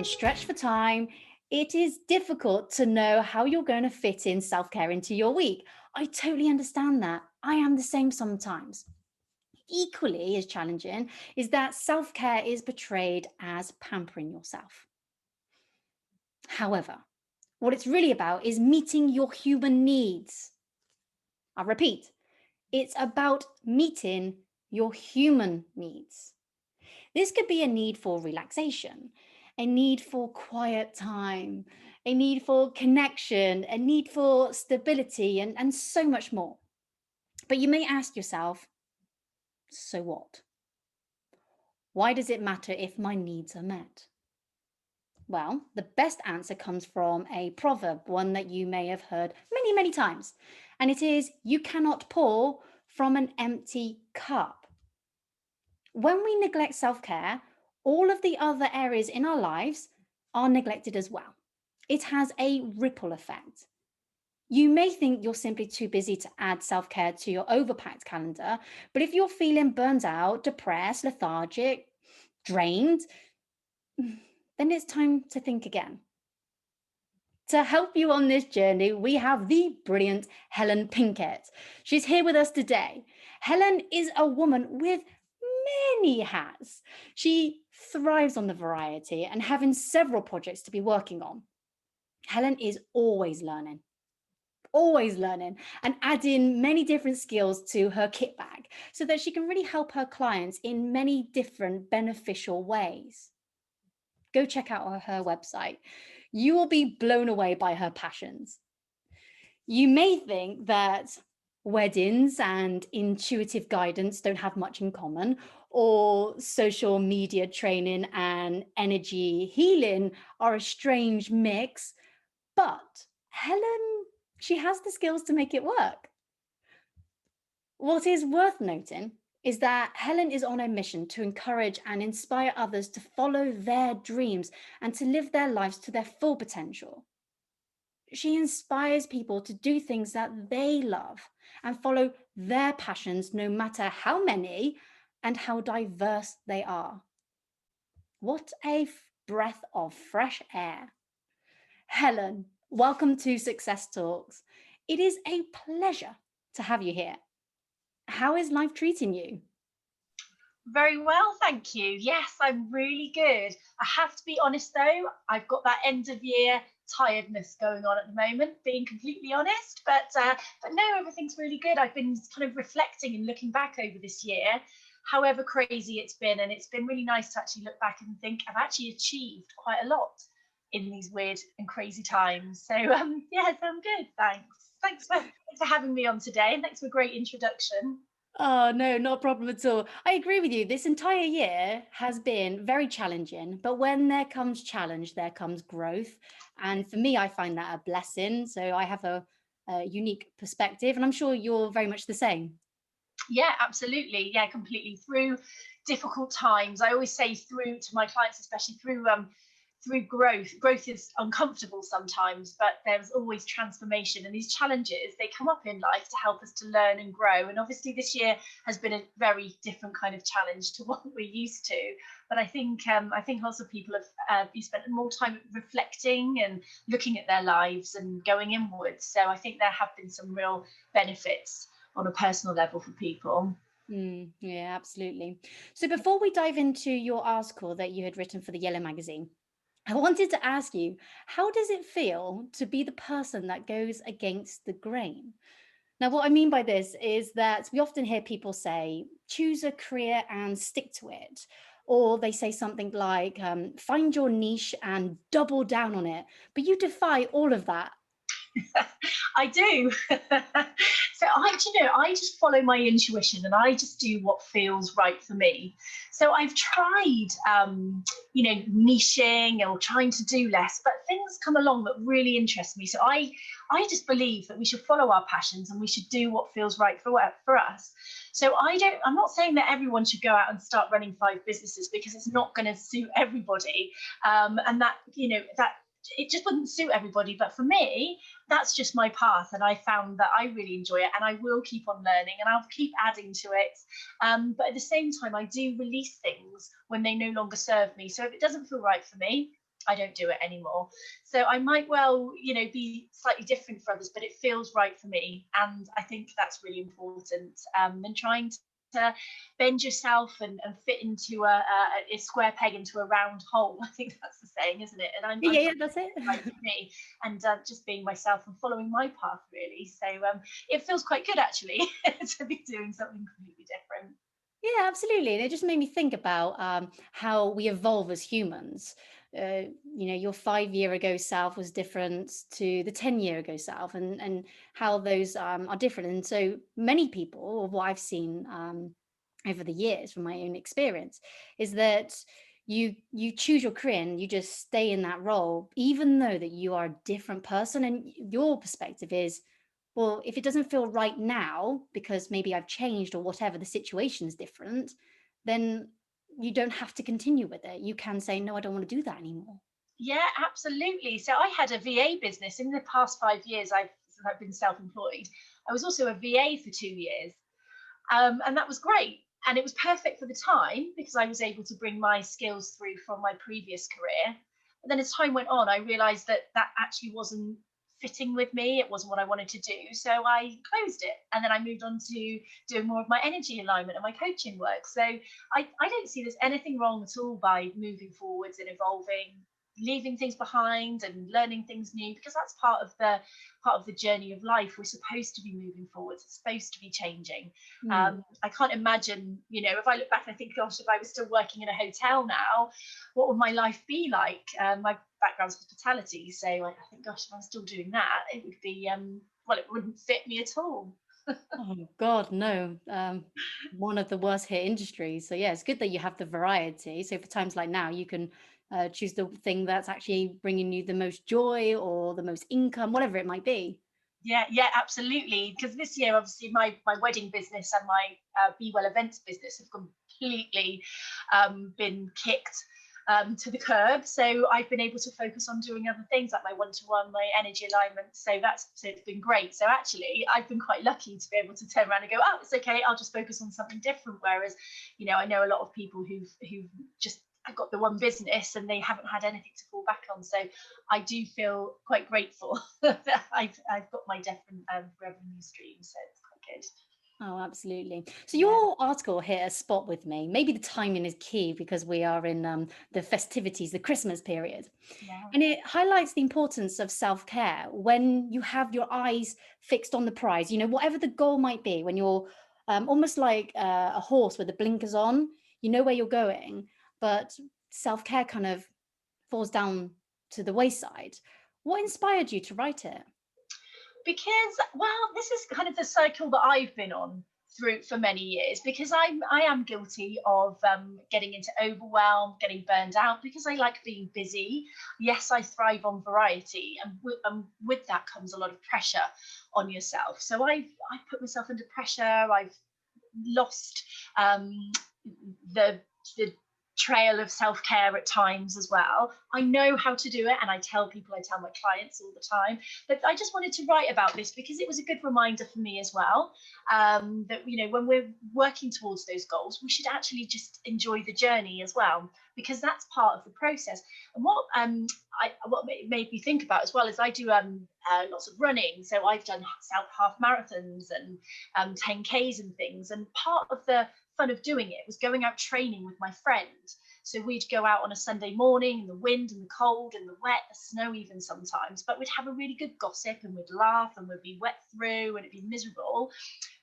stretched for time, it is difficult to know how you're going to fit in self-care into your week. I totally understand that. I am the same sometimes. Equally as challenging is that self-care is portrayed as pampering yourself. However, what it's really about is meeting your human needs. I repeat, it's about meeting your human needs. This could be a need for relaxation, a need for quiet time, a need for connection, a need for stability, and so much more. But you may ask yourself, so what? Why does it matter if my needs are met? Well, the best answer comes from a proverb, one that you may have heard many, many times. And it is, you cannot pour from an empty cup. When we neglect self-care, all of the other areas in our lives are neglected as well. It has a ripple effect. You may think you're simply too busy to add self-care to your overpacked calendar, but if you're feeling burned out, depressed, lethargic, drained, then it's time to think again. To help you on this journey, we have the brilliant Helen Pinkett. She's here with us today. Helen is a woman with many hats. She thrives on the variety and having several projects to be working on. Helen is always learning and adding many different skills to her kit bag so that she can really help her clients in many different beneficial ways. Go check out her website. You will be blown away by her passions. You may think that weddings and intuitive guidance don't have much in common, or social media training and energy healing are a strange mix, but Helen, she has the skills to make it work. What is worth noting is that Helen is on a mission to encourage and inspire others to follow their dreams and to live their lives to their full potential. She inspires people to do things that they love and follow their passions, no matter how many and how diverse they are. What a breath of fresh air. Helen, welcome to Success Talks. It is a pleasure to have you here. How is life treating you? Very well, thank you. Yes, I'm really good. I have to be honest though, I've got that end of year tiredness going on at the moment, being completely honest, but no, everything's really good. I've been kind of reflecting and looking back over this year, however crazy it's been, and it's been really nice to actually look back and think I've actually achieved quite a lot in these weird and crazy times. So yeah, so I'm good, thanks. Thanks for having me on today, and thanks for a great introduction. Oh, no, not a problem at all. I agree with you. This entire year has been very challenging, but when there comes challenge, there comes growth. And for me, I find that a blessing. So I have a unique perspective, and I'm sure you're very much the same. Yeah, absolutely. Yeah, completely. Through difficult times, I always say through to my clients, especially through growth. Growth is uncomfortable sometimes, but there's always transformation. And these challenges, they come up in life to help us to learn and grow. And obviously, this year has been a very different kind of challenge to what we're used to. But I think also people have spent more time reflecting and looking at their lives and going inwards. So I think there have been some real benefits on a personal level for people. Yeah, absolutely. So before we dive into your article that you had written for the Yellow magazine, I wanted to ask you, how does it feel to be the person that goes against the grain? Now, what I mean by this is that we often hear people say, choose a career and stick to it. Or they say something like, find your niche and double down on it. But you defy all of that. I do. So I just follow my intuition and I just do what feels right for me. So I've tried, niching or trying to do less, but things come along that really interest me. So I just believe that we should follow our passions and we should do what feels right for us. So I'm not saying that everyone should go out and start running 5 businesses because it's not going to suit everybody. And that it just wouldn't suit everybody. But for me, that's just my path. And I found that I really enjoy it and I will keep on learning and I'll keep adding to it. But at the same time, I do release things when they no longer serve me. So if it doesn't feel right for me, I don't do it anymore. So I might well, be slightly different for others, but it feels right for me. And I think that's really important. And trying to bend yourself and fit into a square peg into a round hole. I think that's the saying, isn't it? And I'm Yeah, yeah, finding that's it. it right for me, and just being myself and following my path, really. So it feels quite good, actually, to be doing something completely different. Yeah, absolutely. And it just made me think about how we evolve as humans. Your 5 year ago self was different to the 10 year ago self, and how those are different. And so many people, or what I've seen over the years from my own experience, is that you choose your career and you just stay in that role, even though that you are a different person. And your perspective is, well, if it doesn't feel right now because maybe I've changed or whatever, the situation is different, then you don't have to continue with it. You can say, no, I don't want to do that anymore. Yeah, absolutely. So I had a VA business in the past 5 years. Since I've been self-employed. I was also a VA for 2 years, and that was great. And it was perfect for the time because I was able to bring my skills through from my previous career. But then as time went on, I realized that that actually wasn't fitting with me. It wasn't what I wanted to do. So I closed it. And then I moved on to doing more of my energy alignment and my coaching work. So I don't see there's anything wrong at all by moving forwards and evolving, leaving things behind and learning things new, because that's part of the journey of life. We're supposed to be moving forwards. It's supposed to be changing. Mm. I can't imagine, if I look back and I think, gosh, if I was still working in a hotel now, what would my life be like? My background's hospitality, so I think, gosh, if I'm still doing that, it would be, well, it wouldn't fit me at all. Oh God, no. One of the worst hit industries. So yeah, it's good that you have the variety. So for times like now, you can choose the thing that's actually bringing you the most joy or the most income, whatever it might be. Yeah, yeah, absolutely. Because this year, obviously, my wedding business and my Be Well events business have completely been kicked to the curb. So I've been able to focus on doing other things like my one-to-one, my energy alignment. So it's been great. So actually, I've been quite lucky to be able to turn around and go, oh, it's okay. I'll just focus on something different. Whereas, I know a lot of people who've just got the one business and they haven't had anything to fall back on. So I do feel quite grateful that I've got my different revenue streams, so it's quite good. Oh, absolutely. So Yeah, your article hit a spot with me. Maybe the timing is key because we are in the festivities, the Christmas period. yeah, And it highlights the importance of self care when you have your eyes fixed on the prize, whatever the goal might be, when you're almost like a horse with the blinkers on, you know where you're going, but self care kind of falls down to the wayside. What inspired you to write it? because, well, this is kind of the cycle that I've been on through for many years, because I am guilty of getting into overwhelm, getting burned out, because I like being busy. Yes, I thrive on variety, and with that comes a lot of pressure on yourself. So I put myself under pressure. I've lost the the trail of self-care at times as well. I know how to do it, and I tell people, I tell my clients all the time. But I just wanted to write about this because it was a good reminder for me as well, that when we're working towards those goals, we should actually just enjoy the journey as well, because that's part of the process. And what made me think about as well is I do lots of running. So I've done half marathons and 10Ks and things. And part of the fun of doing it was going out training with my friend. So we'd go out on a Sunday morning in the wind and the cold and the wet, the snow even sometimes, but we'd have a really good gossip and we'd laugh and we'd be wet through and it'd be miserable.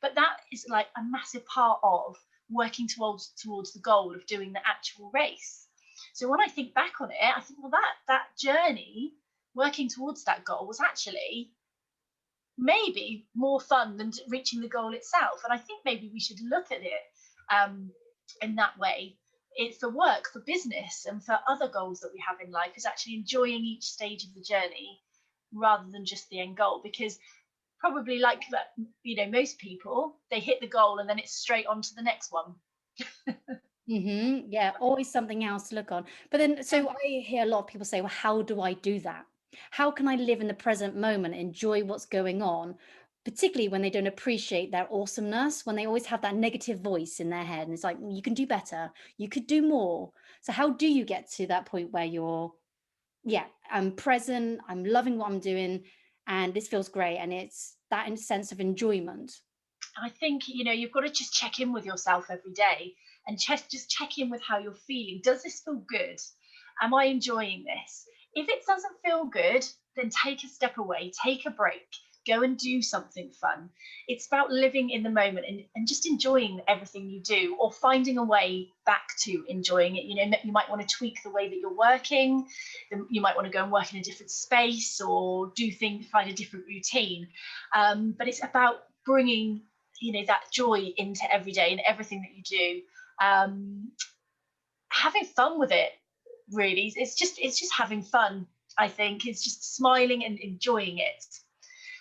But that is like a massive part of working towards the goal of doing the actual race. So when I think back on it, I think, well, that journey, working towards that goal, was actually maybe more fun than reaching the goal itself. And I think maybe we should look at it um, in that way. It for work, for business, and for other goals that we have in life, is actually enjoying each stage of the journey rather than just the end goal. Because probably, like most people, they hit the goal and then it's straight on to the next one. Yeah, always something else to look on. But then, so I hear a lot of people say, well, how do I do that? How can I live in the present moment, enjoy what's going on, particularly when they don't appreciate their awesomeness, when they always have that negative voice in their head and it's like, "Mm, you can do better, you could do more." So how do you get to that point where you're yeah, I'm present, I'm loving what I'm doing, and this feels great. And it's that sense of enjoyment. I think, you've got to just check in with yourself every day and just check in with how you're feeling. Does this feel good? Am I enjoying this? If it doesn't feel good, then take a step away, take a break, go and do something fun. It's about living in the moment and just enjoying everything you do, or finding a way back to enjoying it. You might want to tweak the way that you're working. You might want to go and work in a different space, or find a different routine. But it's about bringing that joy into every day and everything that you do. Having fun with it, really. It's just having fun. I think it's just smiling and enjoying it.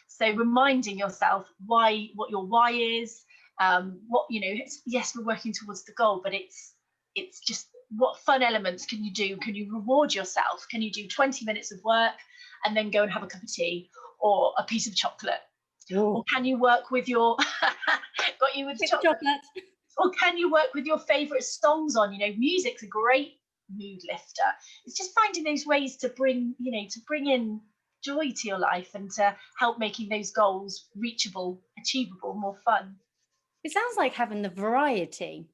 So reminding yourself what your why is. What yes, we're working towards the goal, but it's just, what fun elements can you do? Can you reward yourself? Can you do 20 minutes of work and then go and have a cup of tea or a piece of chocolate? Or Oh, can you work with your got you with pick the chocolate? chocolate. Or can you work with your favorite songs on? Music's a great mood lifter. It's just finding those ways to bring in joy to your life and to help making those goals reachable, achievable, more fun. It sounds like having the variety.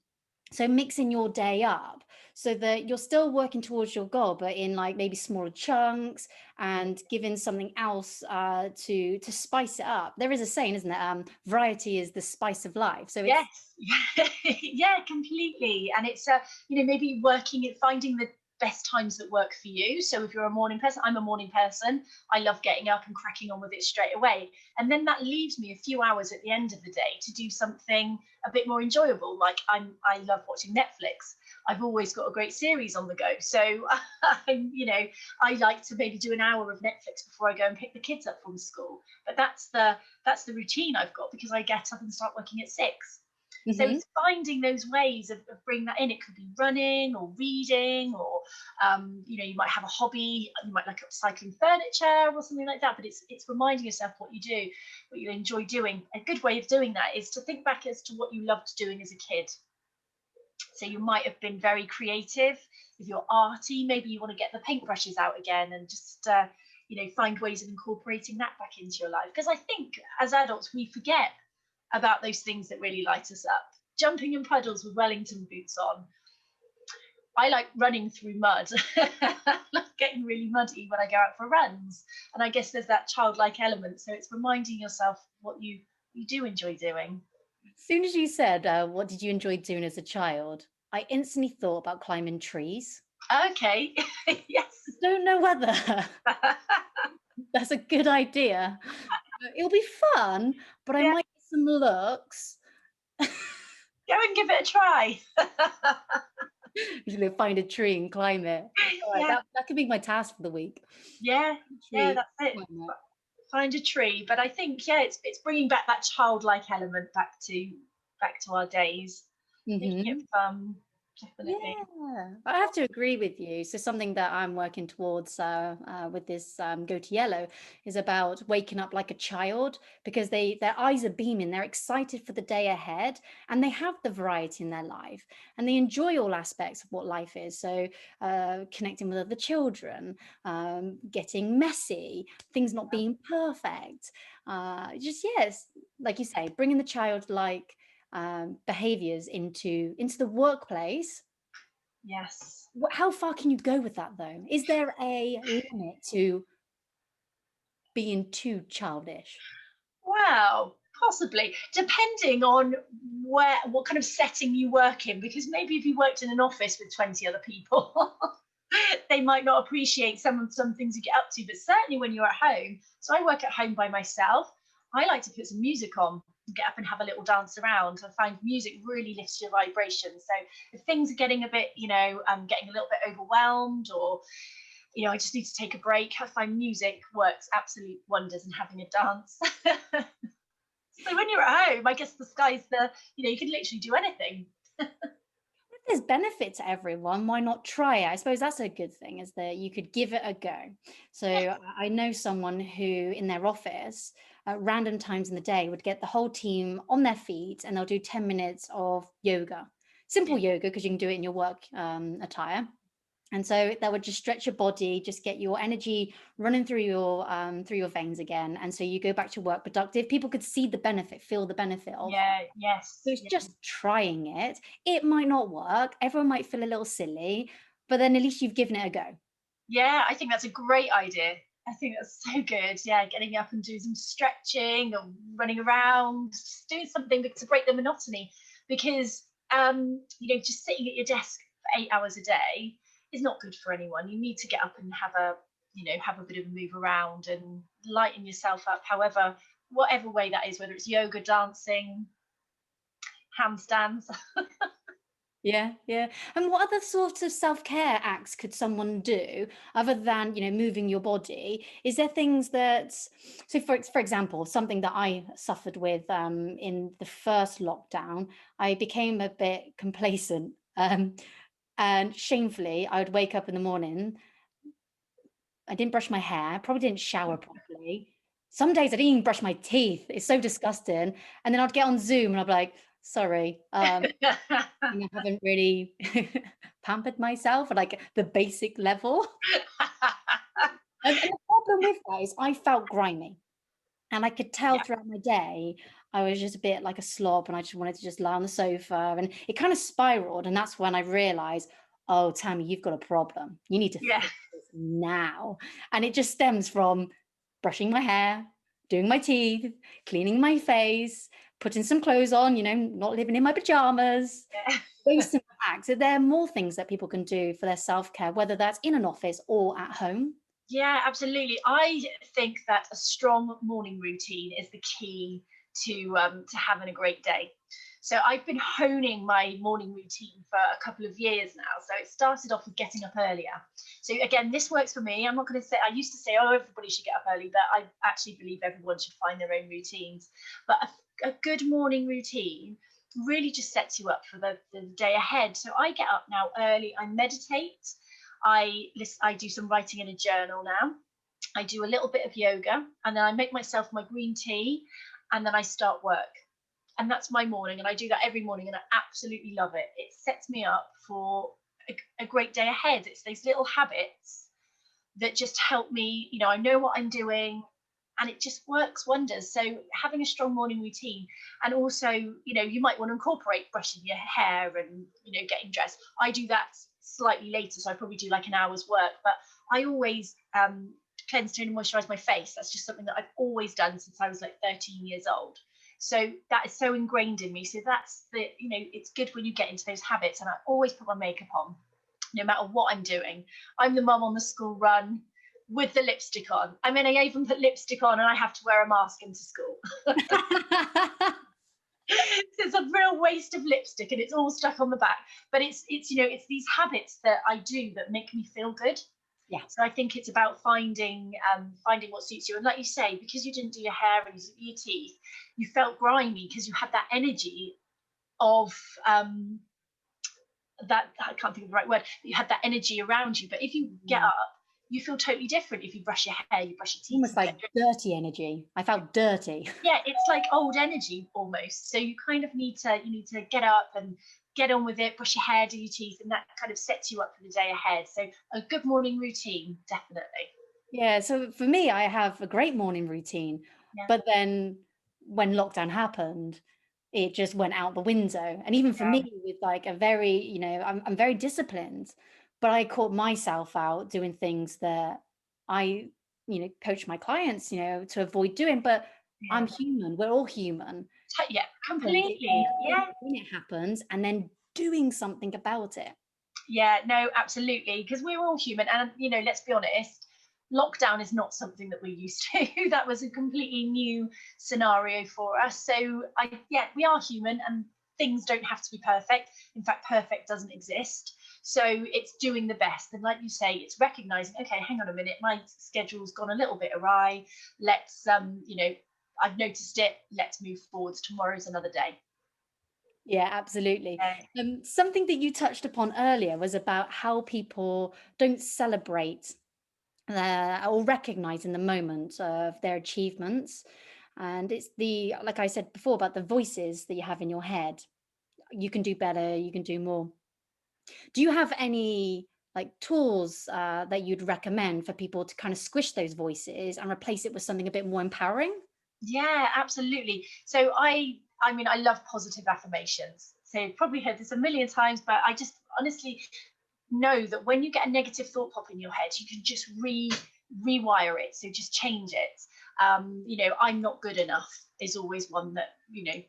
So mixing your day up so that you're still working towards your goal, but in like maybe smaller chunks, and giving something else to spice it up. There is a saying, isn't there? Variety is the spice of life. So it's Yes, yeah, completely. And it's maybe finding the best times that work for you. So if you're a morning person, I'm a morning person. I love getting up and cracking on with it straight away. And then that leaves me a few hours at the end of the day to do something a bit more enjoyable. Like I love watching Netflix. I've always got a great series on the go. So I like to maybe do an hour of Netflix before I go and pick the kids up from school. But that's the routine I've got, because I get up and start working at 6. So Mhm. it's finding those ways of bringing that in. It could be running or reading, or you might have a hobby. You might like upcycling furniture or something like that. But it's reminding yourself what you do, what you enjoy doing. A good way of doing that is to think back as to what you loved doing as a kid. So you might have been very creative. If you're arty, maybe you want to get the paintbrushes out again and just find ways of incorporating that back into your life. Because I think as adults we forget about those things that really light us up. Jumping in puddles with Wellington boots on. I like running through mud. I like getting really muddy when I go out for runs. And I guess there's that childlike element. So it's reminding yourself what you do enjoy doing. As soon as you said, what did you enjoy doing as a child? I instantly thought about climbing trees. Okay. Yes. I don't know whether that's a good idea. It'll be fun, but I Yeah. might get some looks. Go and give it a try. Usually find a tree and climb it. All right, Yeah. that could be my task for the week. Yeah. Yeah, Tree, that's it. climb it. Find a tree. But I think, yeah, it's bringing back that childlike element back to our days, making it Mhm. fun. Definitely. Yeah, I have to agree with you. So something that I'm working towards with this Go to Yellow is about waking up like a child, because their eyes are beaming, they're excited for the day ahead, and they have the variety in their life, and they enjoy all aspects of what life is. So connecting with other children, getting messy, things not being perfect. Just yes, like you say, bringing the childlike behaviors into the workplace. Yes. How far can you go with that though? Is there a limit to being too childish? Wow, possibly. Depending on what kind of setting you work in, because maybe if you worked in an office with 20 other people, they might not appreciate some things you get up to. But certainly when you're at home, so I work at home by myself, I like to put some music on, get up and have a little dance around. I find music really lifts your vibration. So if things are getting a bit, getting a little bit overwhelmed, or I just need to take a break, I find music works absolute wonders and having a dance. So when you're at home, I guess the sky's you can literally do anything. If there's benefit to everyone, why not try it? I suppose that's a good thing, is that you could give it a go. So Yes. I know someone who in their office at random times in the day would get the whole team on their feet, and they'll do 10 minutes of yoga, Yeah. simple yoga, because you can do it in your work attire. And so that would just stretch your body, just get your energy running through your veins again. And so you go back to work productive. People could see the benefit, feel the benefit of that. Yeah, So yes. it's Yeah. just trying it. It might not work. Everyone might feel a little silly, but then at least you've given it a go. Yeah, I think that's a great idea. I think that's so good. Yeah, getting up and doing some stretching or running around, just doing something to break the monotony. Because just sitting at your desk for 8 hours a day is not good for anyone. You need to get up and have a bit of a move around and lighten yourself up. However, whatever way that is, whether it's yoga, dancing, handstands. Yeah, yeah. And what other sorts of self-care acts could someone do other than, moving your body? Is there things that, so for example, something that I suffered with in the first lockdown, I became a bit complacent. And shamefully, I would wake up in the morning. I didn't brush my hair, probably didn't shower properly. Some days I didn't even brush my teeth. It's so disgusting. And then I'd get on Zoom and I'd be like, sorry, I haven't really pampered myself at like the basic level. And the problem with that is I felt grimy. And I could tell Yeah, throughout my day, I was just a bit like a slob and I just wanted to just lie on the sofa. And it kind of spiraled. And that's when I realized, oh, Tammy, you've got a problem. You need to yeah. fix this now. And it just stems from brushing my hair, doing my teeth, cleaning my face, putting some clothes on, not living in my pajamas. Those simple acts. So there are more things that people can do for their self-care, whether that's in an office or at home. Yeah, absolutely. I think that a strong morning routine is the key to having a great day. So I've been honing my morning routine for a couple of years now. So it started off with getting up earlier. So again, this works for me. I'm not going to say, I used to say, oh, everybody should get up early, but I actually believe everyone should find their own routines. But a good morning routine really just sets you up for the day ahead. So I get up now early, I meditate, I do some writing in a journal now. I do a little bit of yoga, and then I make myself my green tea, and then I start work. And that's my morning, and I do that every morning, and I absolutely love it. It sets me up for a great day ahead. It's those little habits that just help me. I know what I'm doing, and it just works wonders. So having a strong morning routine, and also, you might want to incorporate brushing your hair and getting dressed. I do that slightly later, so I probably do like an hour's work. But I always cleanse, tone, and moisturize my face. That's just something that I've always done since I was like 13 years old. So that is so ingrained in me. So that's it's good when you get into those habits. And I always put my makeup on, no matter what I'm doing. I'm the mum on the school run with the lipstick on. I mean, I even put lipstick on and I have to wear a mask into school. So it's a real waste of lipstick and it's all stuck on the back. But it's these habits that I do that make me feel good. Yeah. So I think it's about finding what suits you. And like you say, because you didn't do your hair and your teeth, you felt grimy because you had that energy of that, I can't think of the right word, but you had that energy around you. But if you get up, you feel totally different. If you brush your hair, you brush your teeth. Almost like dirty energy. I felt dirty. Yeah, it's like old energy almost. So you kind of need to get up and get on with it, brush your hair, do your teeth, and that kind of sets you up for the day ahead. So a good morning routine, definitely. Yeah, so for me, I have a great morning routine, Yeah. but then when lockdown happened, it just went out the window. And even for Yeah. me, with like a very, I'm very disciplined, but I caught myself out doing things that I, coach my clients, to avoid doing. But I'm Yeah. human. We're all human. Yeah, Happens, it's completely. knowing Yeah. when it happens and then doing something about it. Yeah, no, absolutely. Because we're all human. And, let's be honest, lockdown is not something that we're used to. That was a completely new scenario for us. So, yeah, we are human and things don't have to be perfect. In fact, perfect doesn't exist. So it's doing the best. And like you say, it's recognizing, okay, hang on a minute, my schedule's gone a little bit awry. Let's, I've noticed it. Let's move forwards. Tomorrow's another day. Yeah, absolutely. Yeah. Something that you touched upon earlier was about how people don't celebrate or recognize in the moment of their achievements. And it's like I said before, about the voices that you have in your head. You can do better, you can do more. Do you have any like tools that you'd recommend for people to kind of squish those voices and replace it with something a bit more empowering? Yeah, absolutely. So I mean, I love positive affirmations. So you've probably heard this a million times, but I just honestly know that when you get a negative thought pop in your head, you can just rewire it. So just change it. I'm not good enough is always one that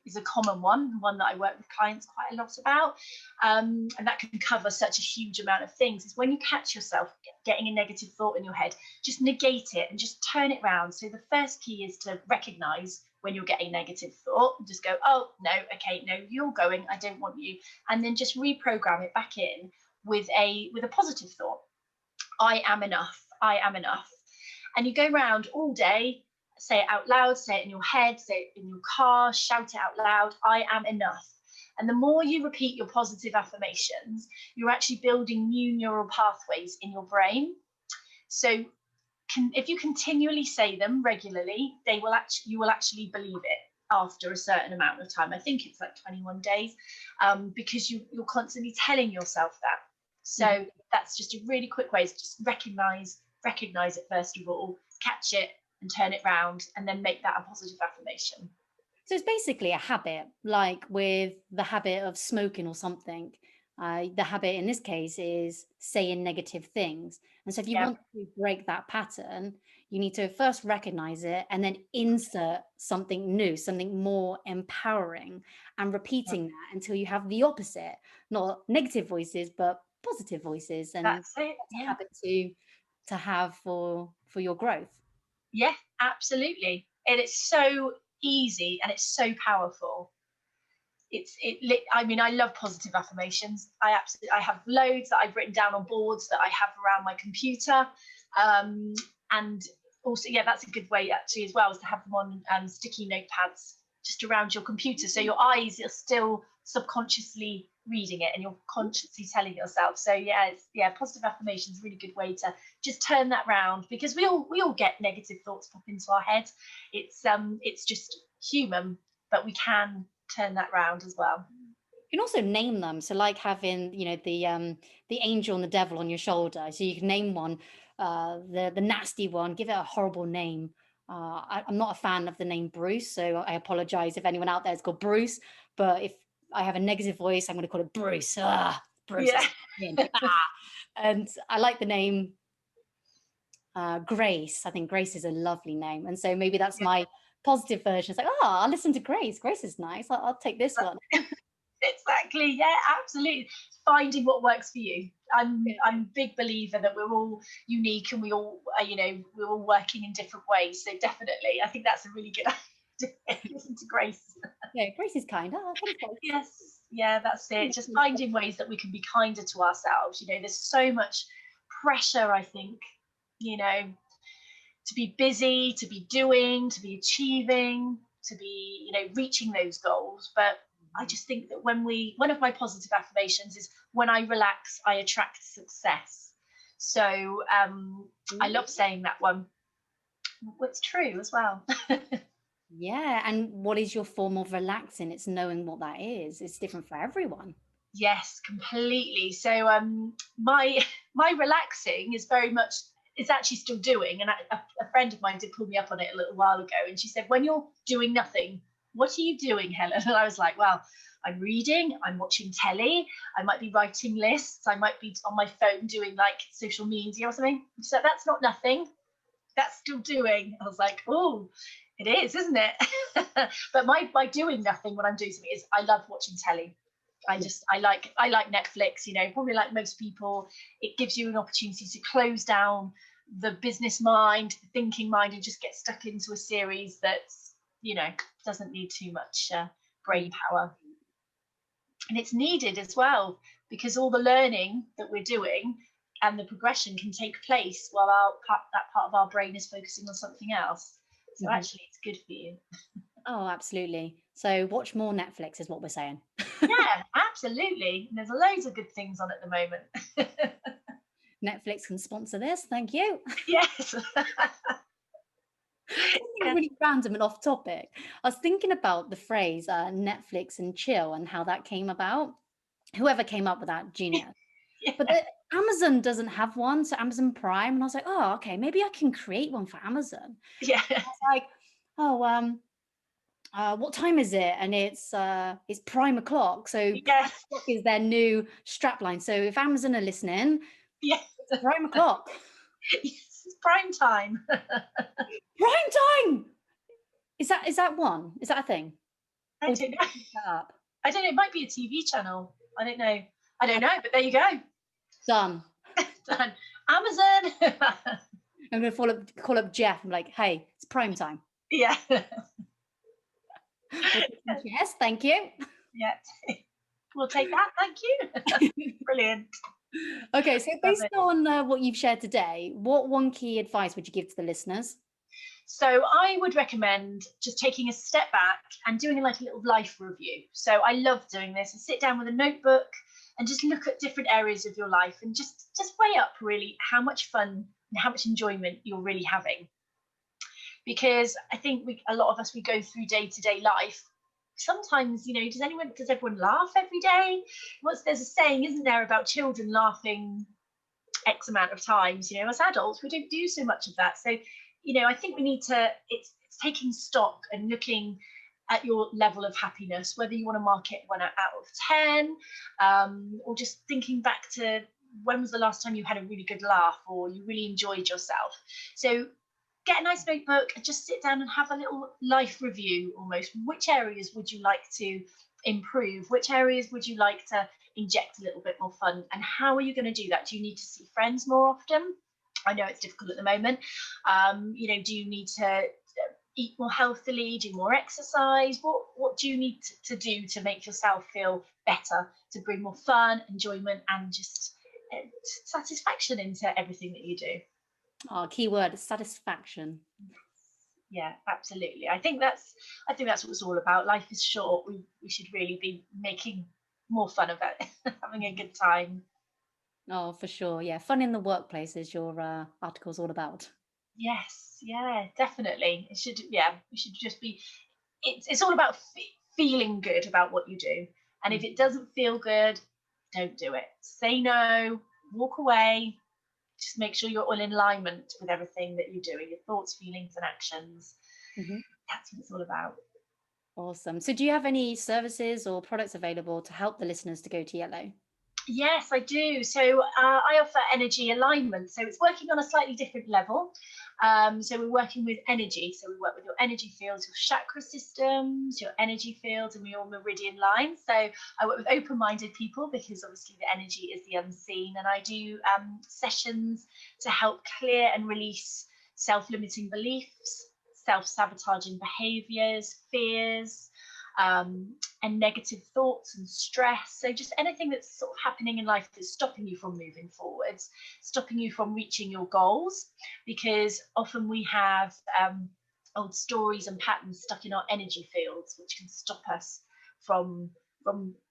is a common one that I work with clients quite a lot about, and that can cover such a huge amount of things. Is when you catch yourself getting a negative thought in your head, just negate it and just turn it round. So the first key is to recognize when you're getting a negative thought, and just go, oh no, okay, no, you're going, I don't want you, and then just reprogram it back in with a positive thought. I am enough. I am enough. And you go around all day, say it out loud, say it in your head, say it in your car, shout it out loud. I am enough. And the more you repeat your positive affirmations, you're actually building new neural pathways in your brain. So if you continually say them regularly, you will actually believe it after a certain amount of time. I think it's like 21 days, because you're constantly telling yourself that. So that's just a really quick way is just recognize it first of all, catch it and turn it round, and then make that a positive affirmation. So it's basically a habit, like with the habit of smoking or something. The habit in this case is saying negative things. And so if you Yeah, want to break that pattern, you need to first recognize it and then insert something new, something more empowering, and repeating that until you have the opposite, not negative voices, but positive voices. And that's it. that's a Yeah, habit to have for your growth. yeah, absolutely. And it's so easy and it's so powerful. I mean, I love positive affirmations. I have loads that I've written down on boards that I have around my computer, and also, yeah, that's a good way actually as well, is to have them on sticky notepads just around your computer, so your eyes are still subconsciously reading it and you're consciously telling yourself. So yeah, positive affirmation is a really good way to just turn that round, because we all get negative thoughts pop into our head. It's just human, but we can turn that round as well. You can also name them. So like having, the angel and the devil on your shoulder. So you can name one, the nasty one, give it a horrible name. I'm not a fan of the name Bruce, so I apologize if anyone out there is called Bruce. But if I have a negative voice, I'm going to call it Bruce. Bruce. Yeah. That's and I like the name Grace. I think Grace is a lovely name, and so maybe that's my positive version. It's like, oh, I'll listen to Grace. Grace is nice. I'll take this one. Exactly. Yeah, absolutely. Finding what works for you. I'm a big believer that we're all unique and we all we're all working in different ways. So definitely, I think that's a really good idea. Listen to Grace. Yeah, Grace is kind. Oh, thanks, Grace. Yes. Yeah, that's it. Just finding ways that we can be kinder to ourselves. There's so much pressure, I think, to be busy, to be doing, to be achieving, to be, reaching those goals. But I just think that one of my positive affirmations is, when I relax, I attract success. So I love saying that one. It's true as well. Yeah, and what is your form of relaxing? It's knowing what that is. It's different for everyone. Yes, completely. So my my relaxing is very much, it's actually still doing. And a friend of mine did pull me up on it a little while ago, and she said, when you're doing nothing, what are you doing, Helen? And I was like, well, I'm reading, I'm watching telly, I might be writing lists, I might be on my phone doing like social media or something. So that's not nothing, that's still doing. I was like, oh, it is, isn't it? But by doing nothing, when I'm doing something, is I love watching telly. I like Netflix, probably like most people. It gives you an opportunity to close down the business mind, the thinking mind, and just get stuck into a series that's, doesn't need too much brain power. And it's needed as well, because all the learning that we're doing and the progression can take place while that part of our brain is focusing on something else. So Mhm. actually, it's good for you. Oh, absolutely. So watch more Netflix is what we're saying. Yeah, absolutely. And there's loads of good things on at the moment. Netflix can sponsor this. Thank you. Yes. Something Yes. really random and off topic. I was thinking about the phrase Netflix and chill and how that came about. Whoever came up with that, genius. But Yeah. Amazon doesn't have one, so Amazon Prime, and I was like, oh, okay, maybe I can create one for Amazon. Yeah. I was like, oh, what time is it? And it's prime o'clock. So prime Yes. o'clock is their new strapline. So if Amazon are listening, Yes. it's prime o'clock. Yes. It's prime time. Prime time. Is that one? Is that a thing? I Or did don't know. you make that up? I don't know. It might be a TV channel. I don't know. I don't know, but there you go. Done. Done. Amazon. I'm gonna call up Jeff. I'm like, hey, it's prime time. Yeah. We'll take some chairs, thank you. Yeah. We'll take that. Thank you. Brilliant. Okay, so Love based it. on what you've shared today, what one key advice would you give to the listeners? So I would recommend just taking a step back and doing like a little life review. So I love doing this. I sit down with a notebook and just look at different areas of your life and just weigh up really how much fun and how much enjoyment you're really having. Because I think a lot of us, we go through day-to-day life. Sometimes, does everyone laugh every day? There's a saying, isn't there, about children laughing X amount of times. As adults, we don't do so much of that. So, I think we need to, it's taking stock and looking at your level of happiness, whether you want to mark it 1 out of 10, or just thinking back to when was the last time you had a really good laugh or you really enjoyed yourself. So get a nice notebook and just sit down and have a little life review almost. Which areas would you like to improve? Which areas would you like to inject a little bit more fun? And how are you going to do that? Do you need to see friends more often? I know it's difficult at the moment. Do you need to eat more healthily, do more exercise? What do you need to do to make yourself feel better, to bring more fun, enjoyment, and just satisfaction into everything that you do? Oh, keyword satisfaction. Yeah, absolutely. I think that's what it's all about. Life is short. We should really be making more fun of it, having a good time. Oh, for sure. Yeah, fun in the workplace is your article's all about. Yes, yeah, definitely. We should just be. It's all about feeling good about what you do. And if Mm. it doesn't feel good, don't do it. Say no, walk away. Just make sure you're all in alignment with everything that you're doing, your thoughts, feelings, and actions. Mhm. That's what it's all about. Awesome. So, do you have any services or products available to help the listeners to go to yellow? Yes, I do. So I offer energy alignment. So it's working on a slightly different level. So we're working with energy. So we work with your energy fields, your chakra systems, your energy fields, and your meridian lines. So I work with open-minded people because obviously the energy is the unseen. And I do sessions to help clear and release self-limiting beliefs, self-sabotaging behaviors, fears, and negative thoughts and stress. So just anything that's sort of happening in life that's stopping you from moving forwards, stopping you from reaching your goals, because often we have old stories and patterns stuck in our energy fields, which can stop us from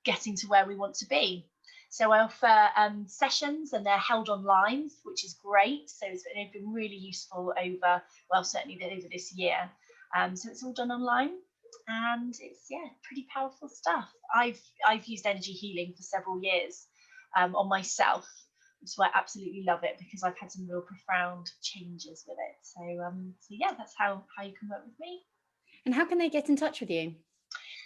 getting to where we want to be. So I offer sessions, and they're held online, which is great. So they've been really useful certainly over this year. So it's all done online, and it's pretty powerful stuff. I've used energy healing for several years on myself, so I absolutely love it because I've had some real profound changes with it. So yeah, that's how you can work with me. And how can they get in touch with you?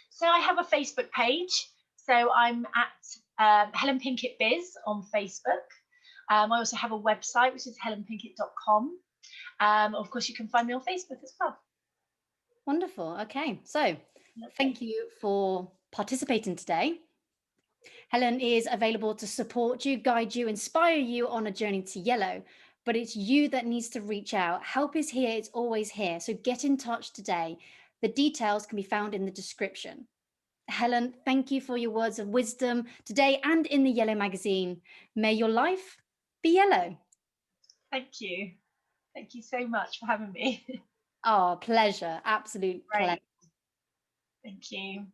So I have a Facebook page. So I'm at Helen Pinkett Biz on Facebook. I also have a website, which is helenpinkett.com. Of course, you can find me on Facebook as well. Wonderful. Okay. So, Lovely. thank you for participating today. Helen is available to support you, guide you, inspire you on a journey to yellow. But it's you that needs to reach out. Help is here, it's always here. So get in touch today. The details can be found in the description. Helen, thank you for your words of wisdom today and in the Yellow magazine. May your life be yellow. Thank you. Thank you so much for having me. Oh, pleasure. Absolute pleasure. Great. Thank you.